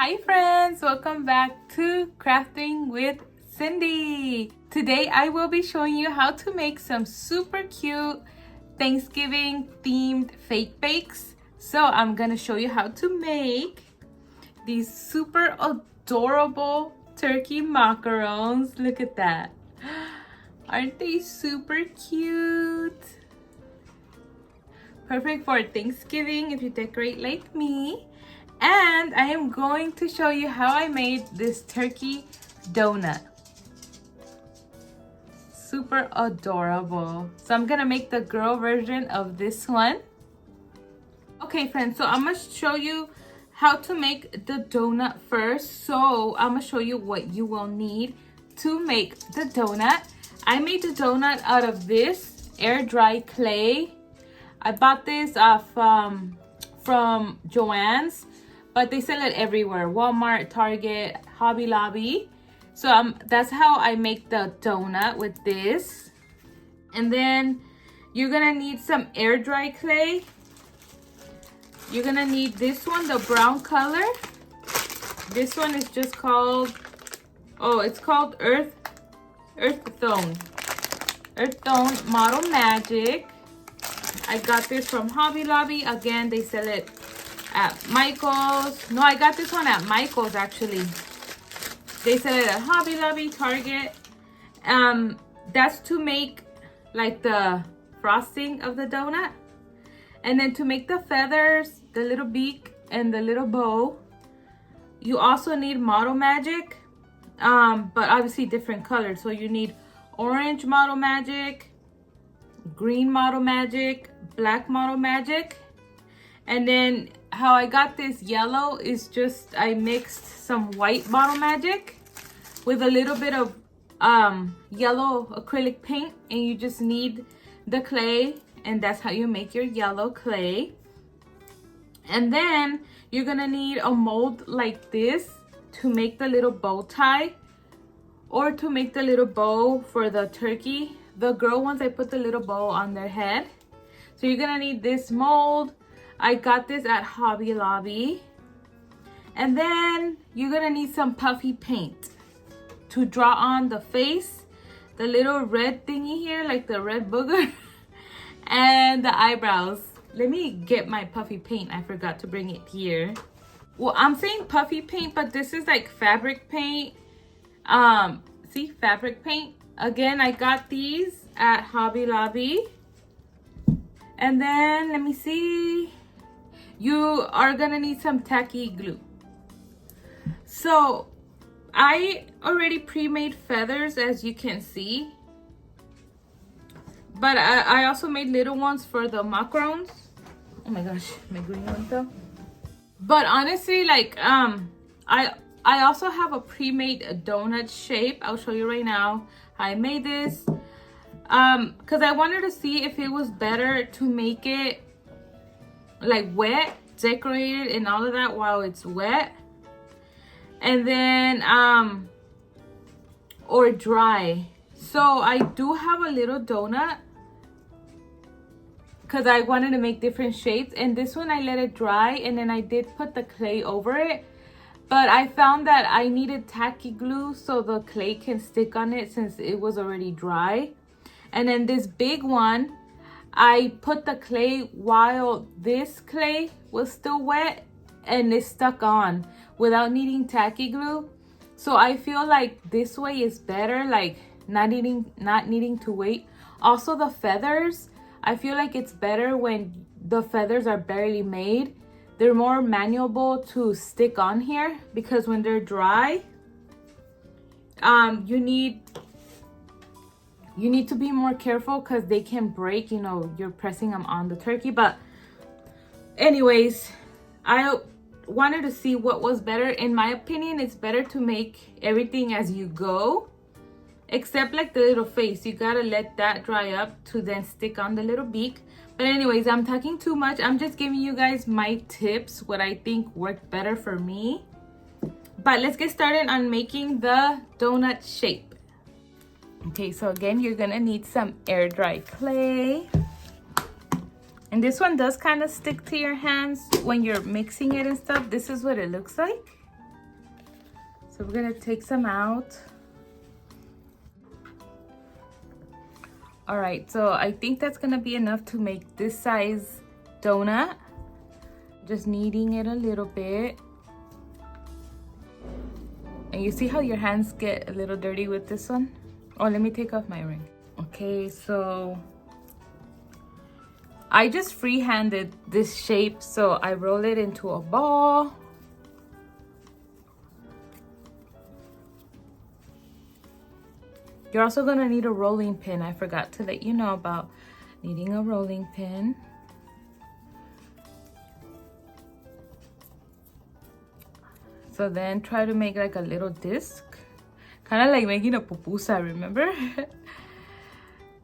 Hi friends, welcome back to Crafting with Cindy. Today I will be showing you how to make some super cute Thanksgiving themed fake bakes. So I'm gonna show you how to make these super adorable turkey macarons. Look at that. Aren't they super cute? Perfect for Thanksgiving if you decorate like me. And I am going to show you how I made this turkey donut. Super adorable. So I'm gonna make the girl version of this one. Okay friends, so I'm gonna show you how to make the donut first. So I'm gonna show you what you will need to make the donut. I made the donut out of this air dry clay. I bought this from Joann's, but they sell it everywhere. Walmart, Target, Hobby Lobby. So that's how I make the donut with this. And then you're gonna need some air dry clay. You're gonna need this one, the brown color. This one is just called, it's called Earth Tone Model Magic. I got this from Hobby Lobby. Again, they sell it at Michael's. No, I got this one at Michael's actually. They sell it at Hobby Lobby, Target. That's to make like the frosting of the donut. And then to make the feathers, the little beak, and the little bow, you also need Model Magic. But obviously different colors. So you need orange Model Magic, green Model Magic, black Model Magic. And then how I got this yellow is just I mixed some white Model Magic with a little bit of yellow acrylic paint, and you just need the clay, and that's how you make your yellow clay. And then you're gonna need a mold like this to make the little bow tie, or to make the little bow for the turkey. The girl ones, I put the little bow on their head. So you're gonna need this mold. I got this at Hobby Lobby. And then you're gonna need some puffy paint to draw on the face, the little red thingy here, like the red booger, and the eyebrows. Let me get my puffy paint. I forgot to bring it here. Well, I'm saying puffy paint, but this is like fabric paint. See, fabric paint. Again, I got these at Hobby Lobby. And then, let me see. You are gonna need some tacky glue. So, I already pre-made feathers, as you can see. But I also made little ones for the macarons. Oh my gosh, my green one though. But honestly, like, I also have a pre-made donut shape. I'll show you right now how I made this. Because I wanted to see if it was better to make it like wet, decorated and all of that while it's wet. And then, or dry. So I do have a little donut because I wanted to make different shapes. And this one I let it dry, and then I did put the clay over it. But I found that I needed tacky glue so the clay can stick on it since it was already dry. And then this big one, I put the clay while this clay was still wet, and it stuck on without needing tacky glue. So I feel like this way is better, like not needing to wait. Also the feathers, I feel like it's better when the feathers are barely made. They're more malleable to stick on here, because when they're dry, you need to be more careful because they can break, you know, you're pressing them on the turkey. But anyways, I wanted to see what was better. In my opinion, it's better to make everything as you go, except like the little face. You gotta let that dry up to then stick on the little beak. But anyways, I'm talking too much. I'm just giving you guys my tips, what I think worked better for me. But let's get started on making the donut shape. Okay, so again, you're gonna need some air dry clay. And this one does kind of stick to your hands when you're mixing it and stuff. This is what it looks like. So we're gonna take some out. All right, so I think that's gonna be enough to make this size donut. Just kneading it a little bit. And you see how your hands get a little dirty with this one? Oh, let me take off my ring. Okay, so I just freehanded this shape, so I roll it into a ball. You're also gonna need a rolling pin. I forgot to let you know about needing a rolling pin. So then try to make like a little disc. Kind of like making a pupusa, remember?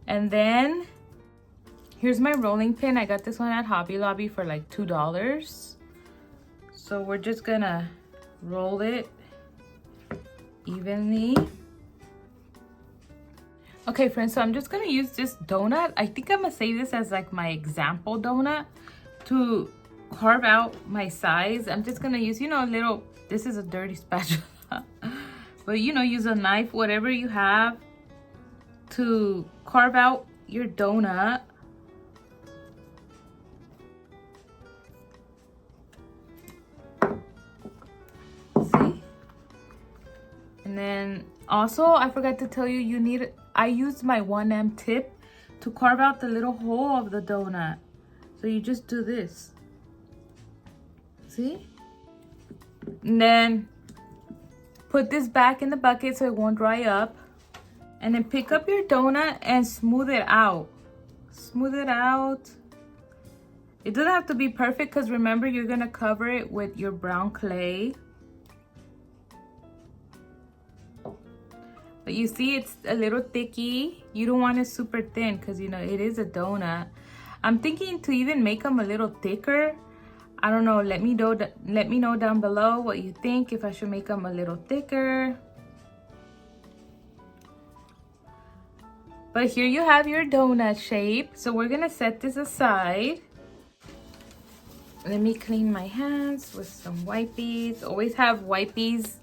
And then here's my rolling pin. I got this one at Hobby Lobby for like $2. So we're just gonna roll it evenly. Okay friends, so I'm just gonna use this donut. I think I'm gonna save this as like my example donut to carve out my size. I'm just gonna use, you know, a little, this is a dirty spatula. But you know, use a knife, whatever you have, to carve out your donut. See? And then also, I forgot to tell you, you need, I used my 1M tip to carve out the little hole of the donut. So you just do this. See? And then put this back in the bucket so it won't dry up. And then pick up your donut and smooth it out. Smooth it out. It doesn't have to be perfect because remember, you're going to cover it with your brown clay. But you see, it's a little thicky. You don't want it super thin because, you know, it is a donut. I'm thinking to even make them a little thicker. I don't know. Let me know down below what you think, if I should make them a little thicker. But here you have your donut shape. So we're going to set this aside. Let me clean my hands with some wipes. Always have wipes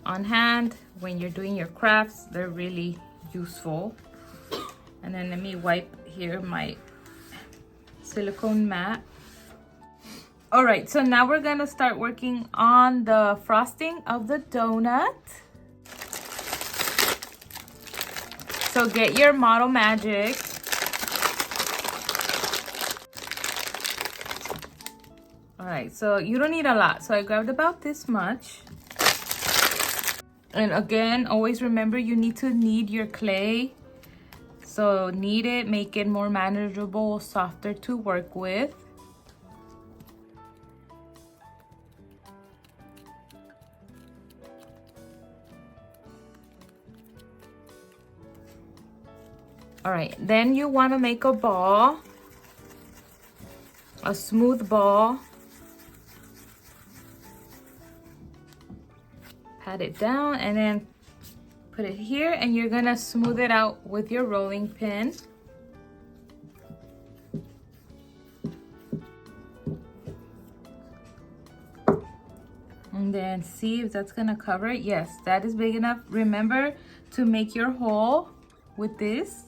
on hand when you're doing your crafts. They're really useful. And then let me wipe here my silicone mat. All right, so now we're gonna start working on the frosting of the donut. So get your Model Magic. All right, so you don't need a lot. So I grabbed about this much. And again, always remember, you need to knead your clay. So knead it, make it more manageable, softer to work with. All right, then you want to make a ball, a smooth ball. Pat it down and then put it here, and you're gonna smooth it out with your rolling pin. And then see if that's gonna cover it. Yes, that is big enough. Remember to make your hole with this.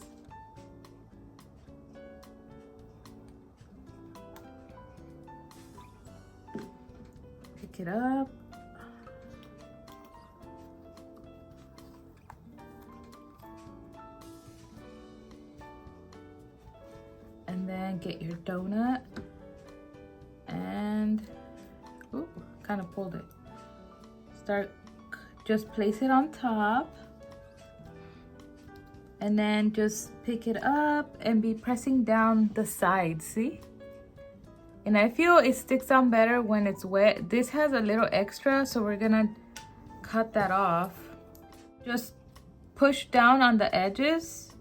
Pick it up. And then get your donut and kind of pulled it. Just place it on top and then just pick it up and be pressing down the sides, see? And I feel it sticks down better when it's wet. This has a little extra, so we're gonna cut that off. Just push down on the edges.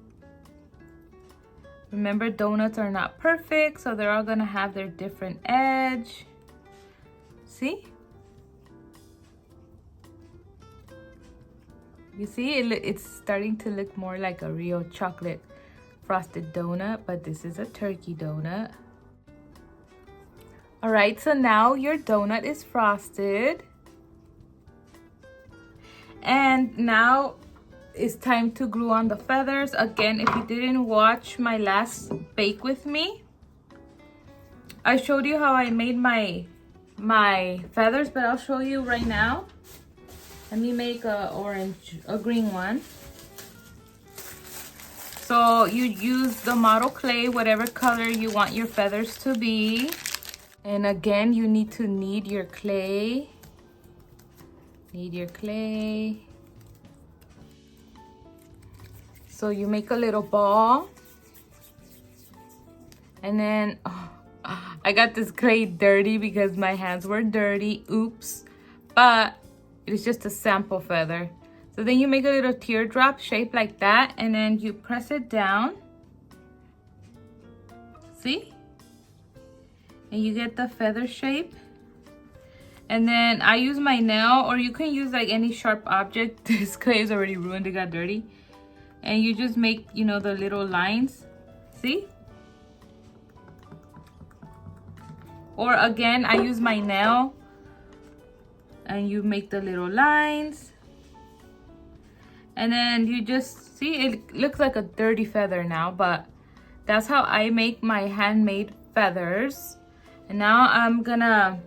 Remember, donuts are not perfect, so they're all gonna have their different edge. See? You see, it's starting to look more like a real chocolate frosted donut, but this is a turkey donut. All right, so now your donut is frosted. And now it's time to glue on the feathers. Again, if you didn't watch my last bake with me, I showed you how I made my feathers, but I'll show you right now. Let me make a green one. So you use the model clay, whatever color you want your feathers to be. And again, you need to knead your clay. Knead your clay. So you make a little ball. And then, I got this clay dirty because my hands were dirty. Oops. But it's just a sample feather. So then you make a little teardrop shape like that, and then you press it down. See? And you get the feather shape. And then I use my nail, or you can use like any sharp object. This clay is already ruined, it got dirty. And you just make, you know, the little lines. See? Or again, I use my nail and you make the little lines. And then you just see, it looks like a dirty feather now, but that's how I make my handmade feathers. And now I'm gonna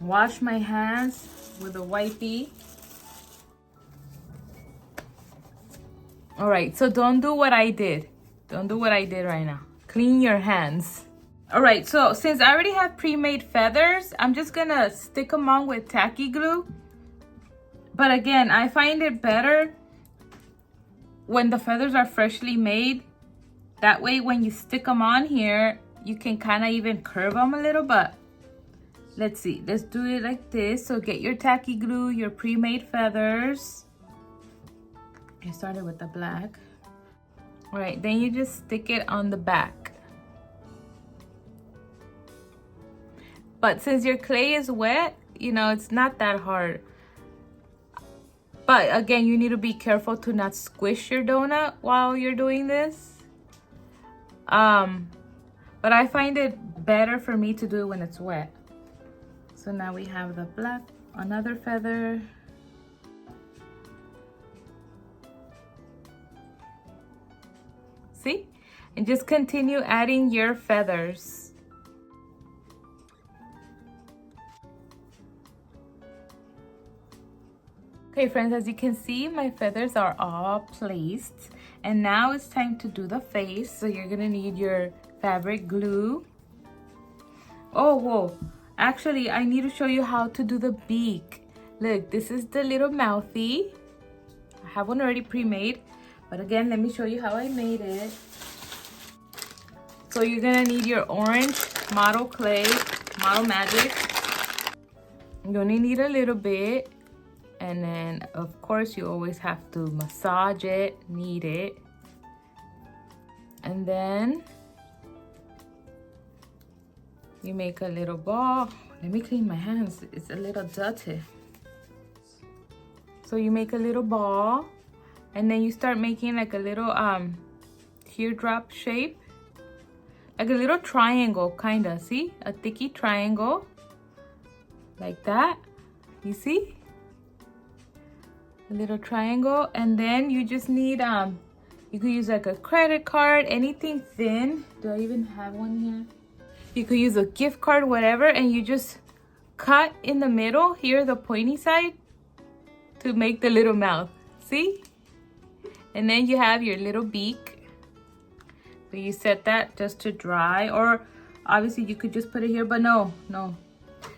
wash my hands with a wipey. All right, so don't do what I did. Don't do what I did right now. Clean your hands. All right, so since I already have pre-made feathers, I'm just gonna stick them on with tacky glue. But again, I find it better when the feathers are freshly made. That way, when you stick them on here, you can kind of even curve them a little. But let's see, let's do it like this. So get your tacky glue, your pre-made feathers. I started with the black. All right, then you just stick it on the back. But since your clay is wet, you know, it's not that hard. But again, you need to be careful to not squish your donut while you're doing this. But I find it better for me to do it when it's wet. So now we have the black, another feather. See? And just continue adding your feathers. Okay friends, as you can see, my feathers are all placed. And now it's time to do the face. So you're gonna need your fabric glue. Oh, whoa. Actually, I need to show you how to do the beak. Look, this is the little mouthy. I have one already pre-made. But again, let me show you how I made it. So you're gonna need your orange model clay, Model Magic. You're gonna need a little bit. And then, of course, you always have to massage it, knead it. And then you make a little ball. Let me clean my hands. It's a little dirty. So you make a little ball. And then you start making like a little teardrop shape. Like a little triangle, kind of. See? A thicky triangle. Like that. You see? A little triangle. And then you just need you could use like a credit card, anything thin. Do I even have one here? You could use a gift card, whatever, and you just cut in the middle here, the pointy side, to make the little mouth. See? And then you have your little beak. So you set that just to dry, or obviously you could just put it here, but no.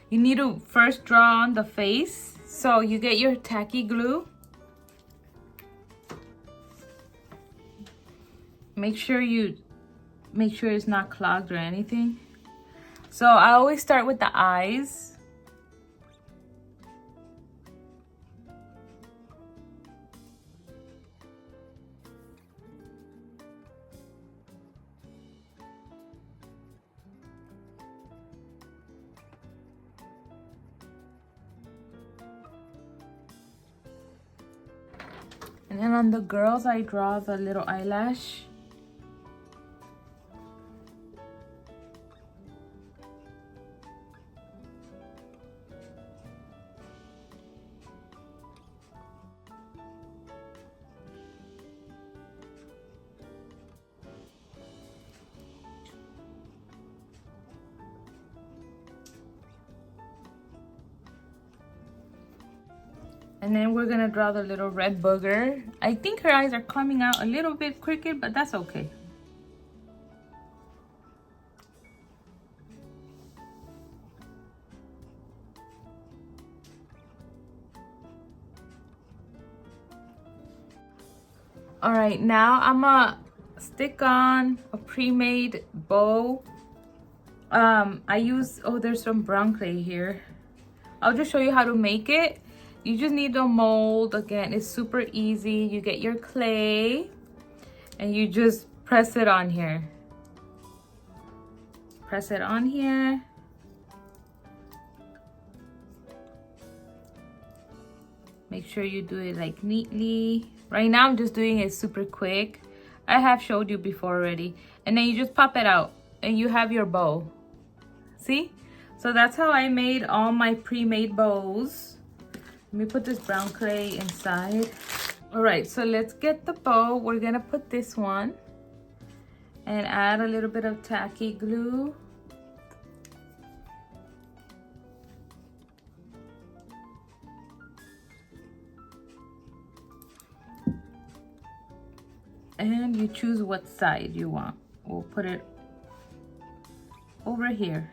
You need to first draw on the face. So you get your tacky glue. Make sure it's not clogged or anything. So I always start with the eyes. And then on the girls, I draw the little eyelash. And then we're gonna draw the little red booger. I think her eyes are coming out a little bit crooked, but that's okay. All right, now I'm gonna stick on a pre-made bow. I use, oh, there's some brown clay here. I'll just show you how to make it. You just need a mold. Again, it's super easy. You get your clay and you just press it on here. Press it on here. Make sure you do it like neatly. Right now I'm just doing it super quick. I have showed you before already. And then you just pop it out and you have your bow. See? So that's how I made all my pre-made bows. Let me put this brown clay inside. All right, so let's get the bow. We're gonna put this one and add a little bit of tacky glue. And you choose what side you want. We'll put it over here.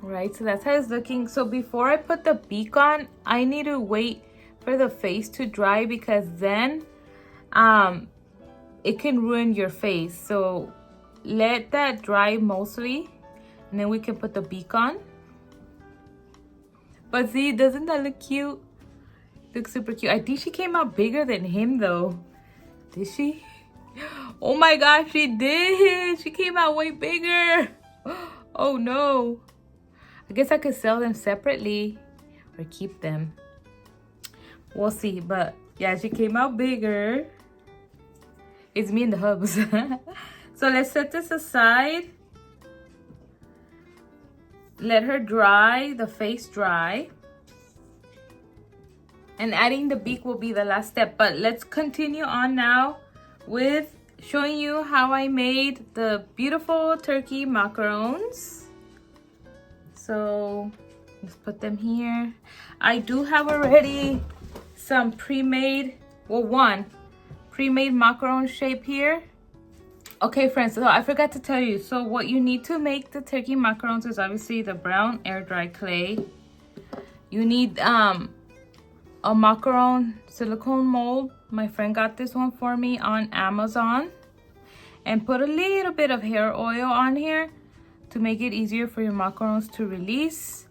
Right, so that's how it's looking. So before I put the beak on, I need to wait for the face to dry because then it can ruin your face. So let that dry mostly and then we can put the beak on. But see, doesn't that look cute? Looks super cute. I think she came out bigger than him though. Did she? Oh my gosh, she did. She came out way bigger. Oh no. I guess I could sell them separately or keep them. We'll see, but yeah, she came out bigger. It's me and the hubs. So let's set this aside. Let her dry, the face dry. And adding the beak will be the last step. But let's continue on now with showing you how I made the beautiful turkey macarons. So let's put them here. I do have already some pre-made, well, one pre-made macaron shape here. Okay, friends, so I forgot to tell you. So what you need to make the turkey macarons is obviously the brown air dry clay. You need a macaron silicone mold. My friend got this one for me on Amazon. And put a little bit of hair oil on here to make it easier for your macarons to release.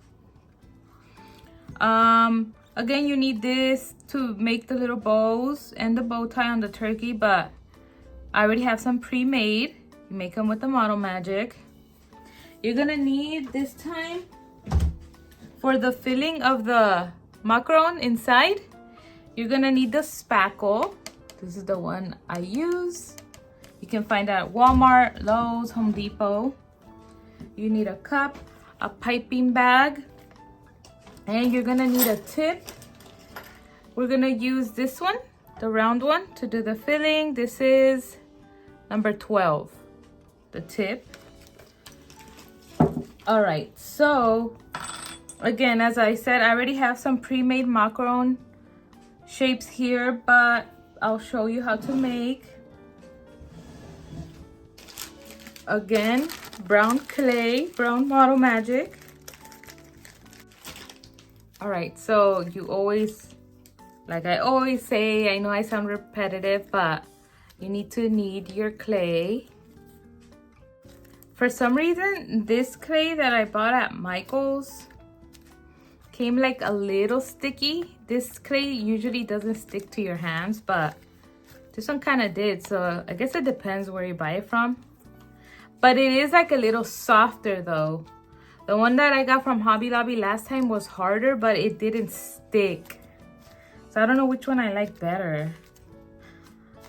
Again, you need this to make the little bows and the bow tie on the turkey, but I already have some pre-made. You make them with the Model Magic. You're gonna need this time for the filling of the macaron inside. You're gonna need the spackle. This is the one I use. You can find it at Walmart, Lowe's, Home Depot. You need a cup, a piping bag, and you're gonna need a tip. We're gonna use this one, the round one, to do the filling. This is number 12, the tip. All right, so again, as I said, I already have some pre-made macaron shapes here, but I'll show you how to make. Again, brown clay, brown Model Magic. All right, so you always, like I always say, I know I sound repetitive, but you need to knead your clay. For some reason, this clay that I bought at Michael's came like a little sticky. This clay usually doesn't stick to your hands, but this one kind of did. So I guess it depends where you buy it from. But it is like a little softer though. The one that I got from Hobby Lobby last time was harder, but it didn't stick. So I don't know which one I like better.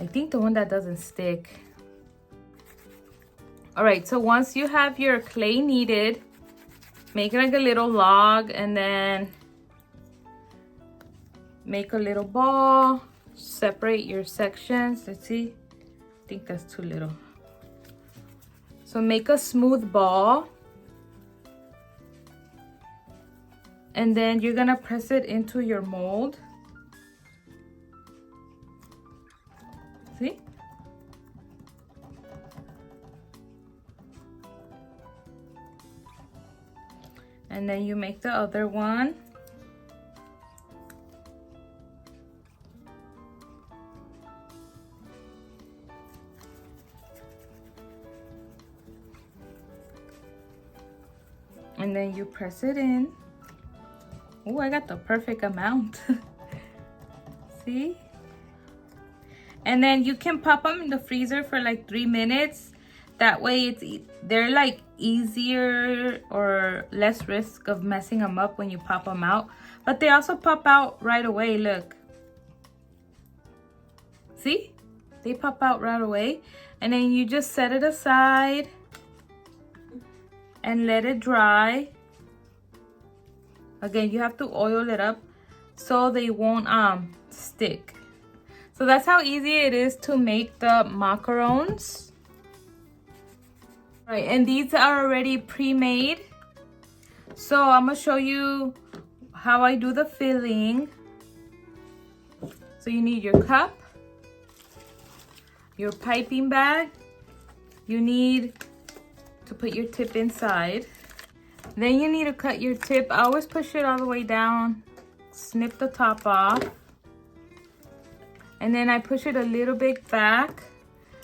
I think the one that doesn't stick. All right, so once you have your clay kneaded, make like a little log and then make a little ball. Separate your sections. Let's see. I think that's too little. So make a smooth ball. And then you're gonna press it into your mold. See? And then you make the other one. And then you press it in. Oh, I got the perfect amount. See? And then you can pop them in the freezer for like 3 minutes. That way they're like easier or less risk of messing them up when you pop them out. But they also pop out right away, look. See? They pop out right away. And then you just set it aside and let it dry. Again, you have to oil it up so they won't stick. So that's how easy it is to make the macarons. Right, and these are already pre-made. So I'm gonna show you how I do the filling. So you need your cup, your piping bag, you need to put your tip inside. Then you need to cut your tip. I always push it all the way down, snip the top off, and then I push it a little bit back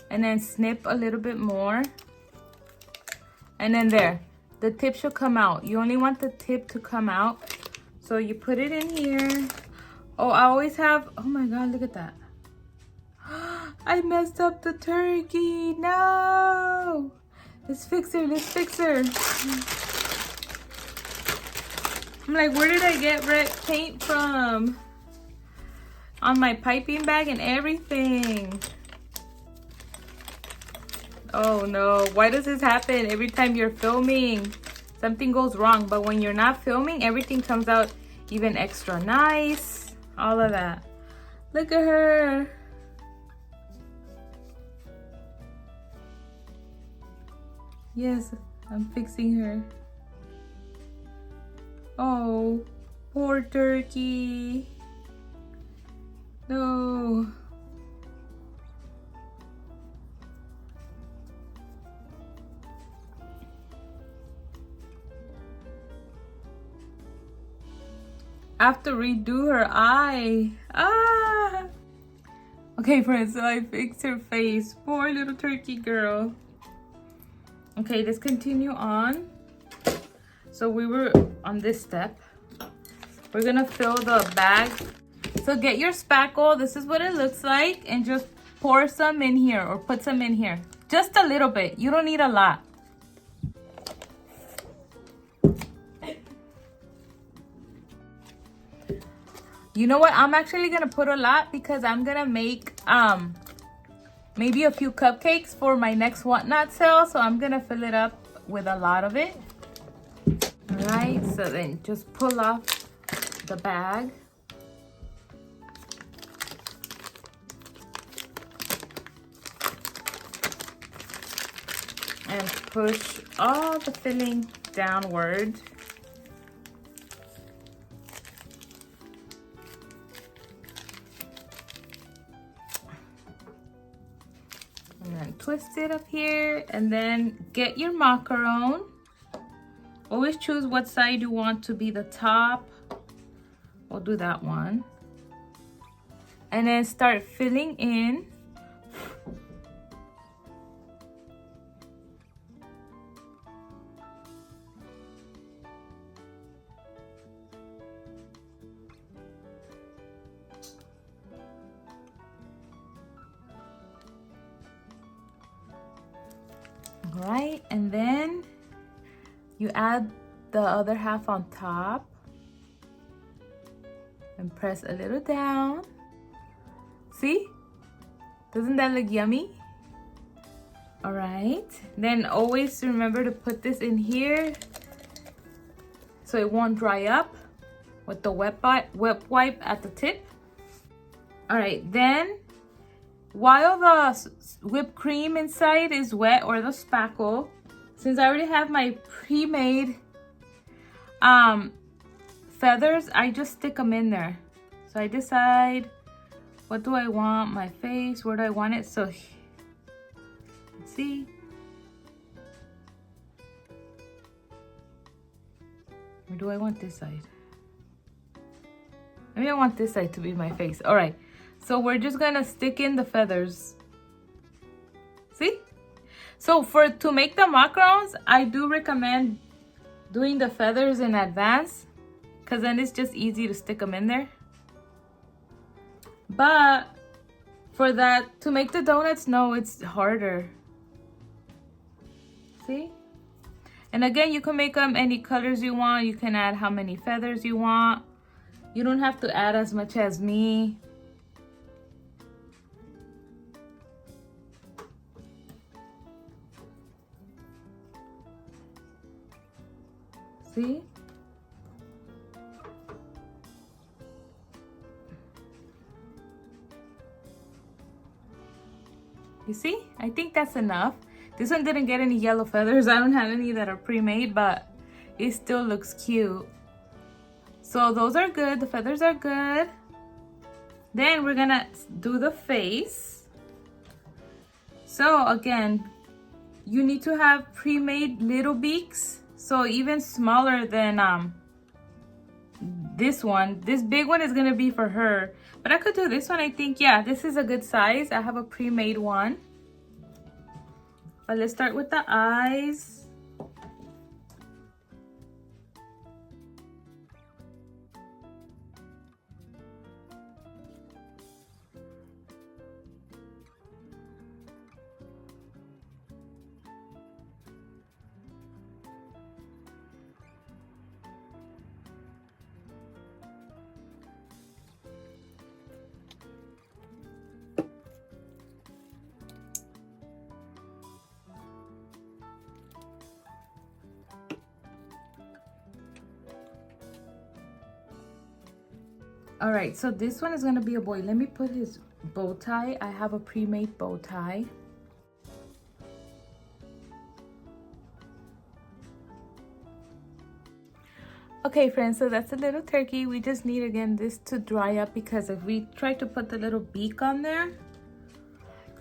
and then snip a little bit more. And then there, the tip should come out. You only want the tip to come out. So you put it in here. Oh, I always have, oh my God, look at that. I messed up the turkey, no. Let's fix her, let's fix her. I'm like, where did I get red paint from? On my piping bag and everything. Oh no, why does this happen every time you're filming? Something goes wrong, but when you're not filming, everything comes out even extra nice. All of that. Look at her. Yes, I'm fixing her. Oh, poor turkey. No. I have to redo her eye. Ah. Okay, friends, so I fixed her face. Poor little turkey girl. Okay, let's continue on. So we were on this step. We're gonna fill the bag. So get your spackle. This is what it looks like. And just pour some in here or put some in here. Just a little bit. You don't need a lot. You know what? I'm actually gonna put a lot because I'm gonna make maybe a few cupcakes for my next whatnot sale. So I'm gonna fill it up with a lot of it. Alright, so then just pull off the bag. And push all the filling downward. And then twist it up here and then get your macaron. Always choose what side you want to be the top. We'll do that one. And then start filling in. All right, and then you add the other half on top and press a little down. See? Doesn't that look yummy? All right, then always remember to put this in here so it won't dry up with the wet wipe at the tip. All right, then while the whipped cream inside is wet, or the spackle, since I already have my pre-made feathers, I just stick them in there. So I decide, what do I want? My face, where do I want it? So, let's see. Or do I want this side? Maybe I want this side to be my face. All right, so we're just gonna stick in the feathers. See? So to make the macarons, I do recommend doing the feathers in advance, because then it's just easy to stick them in there. But for that, to make the donuts, no, it's harder. See? And again, you can make them any colors you want. You can add how many feathers you want. You don't have to add as much as me. See? You see? I think that's enough. This one didn't get any yellow feathers. I don't have any that are pre-made, but it still looks cute. So those are good. The feathers are good. Then we're gonna do the face. So again, you need to have pre-made little beaks. So even smaller than this one. This big one is gonna be for her. But I could do this one, I think. Yeah, this is a good size. I have a pre-made one. But let's start with the eyes. All right, so this one is gonna be a boy. Let me put his bow tie. I have a pre-made bow tie. Okay, friends, so that's a little turkey. We just need, again, this to dry up, because if we try to put the little beak on there,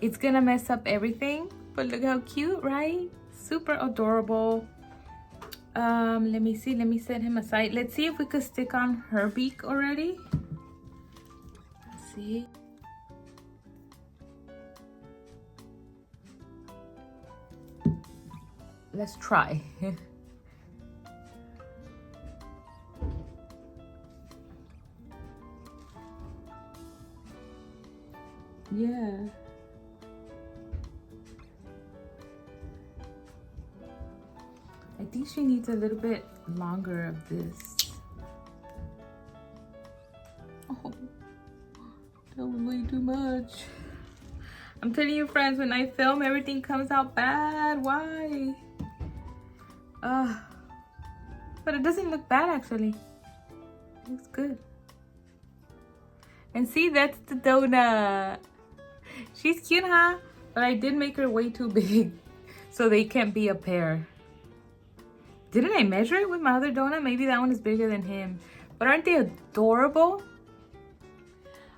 it's gonna mess up everything. But look how cute, right? Super adorable. Let me see. Let me set him aside. Let's see if we could stick on her beak already. See? Let's try. Yeah. I think she needs a little bit longer of this. Oh, that was way too much. I'm telling you, friends, when I film, everything comes out bad. Why? But it doesn't look bad, actually. It looks good. And see, that's the donut. She's cute, huh? But I did make her way too big, so they can't be a pair. Didn't I measure it with my other donut? Maybe that one is bigger than him. But aren't they adorable?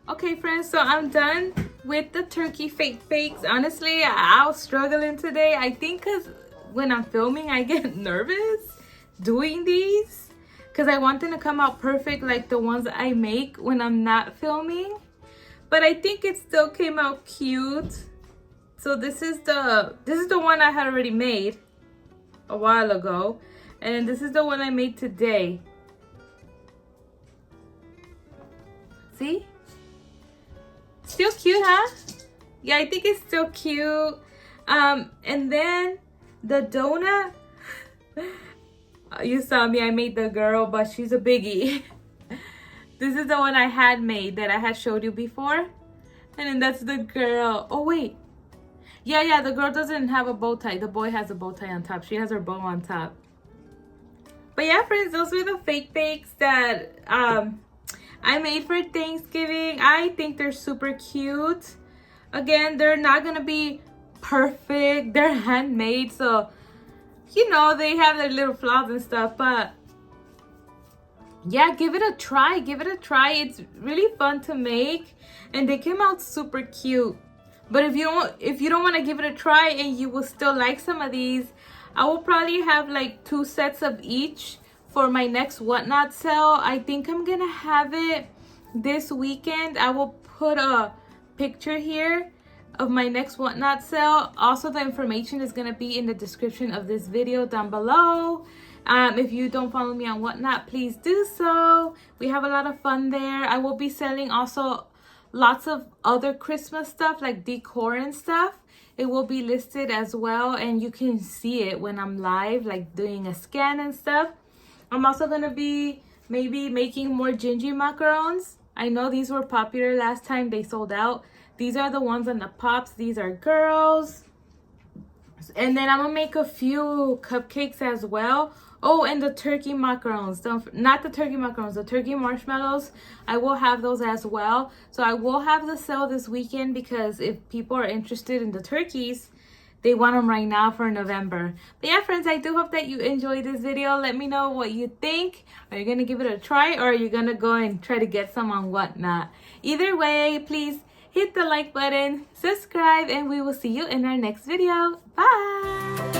Okay, friends, so I'm done with the turkey fake bakes. Honestly, I was struggling today. I think because when I'm filming, I get nervous doing these, because I want them to come out perfect like the ones I make when I'm not filming. But I think it still came out cute. So this is the one I had already made a while ago. And this is the one I made today. See? Still cute, huh? Yeah, I think it's still cute. And then the donut, you saw me, I made the girl, but she's a biggie. This is the one I had made that I had showed you before. And then that's the girl. Oh, wait. Yeah, the girl doesn't have a bow tie. The boy has a bow tie on top. She has her bow on top. But yeah, friends, those were the fake bakes that I made for Thanksgiving. I think they're super cute. Again, they're not gonna be perfect. They're handmade, so you know they have their little flaws and stuff, but yeah, give it a try. Give it a try. It's really fun to make, and they came out super cute. But if you don't want to give it a try and you will still like some of these, I will probably have like 2 sets of each for my next Whatnot sale. I think I'm gonna have it this weekend. I will put a picture here of my next Whatnot sale. Also, the information is gonna be in the description of this video down below. If you don't follow me on Whatnot, please do so. We have a lot of fun there. I will be selling also lots of other Christmas stuff like decor and stuff. It will be listed as well, and you can see it when I'm live, like doing a scan and stuff. I'm also gonna be maybe making more gingy macarons. I know these were popular last time, they sold out. These are the ones on the pops. These are girls. And then I'm gonna make a few cupcakes as well. Oh, and the turkey macarons. Not the turkey macarons, the turkey marshmallows. I will have those as well. So I will have the sale this weekend because if people are interested in the turkeys, they want them right now for November. But yeah, friends, I do hope that you enjoyed this video. Let me know what you think. Are you gonna give it a try, or are you gonna go and try to get some on Whatnot? Either way, please hit the like button, subscribe, and we will see you in our next video. Bye!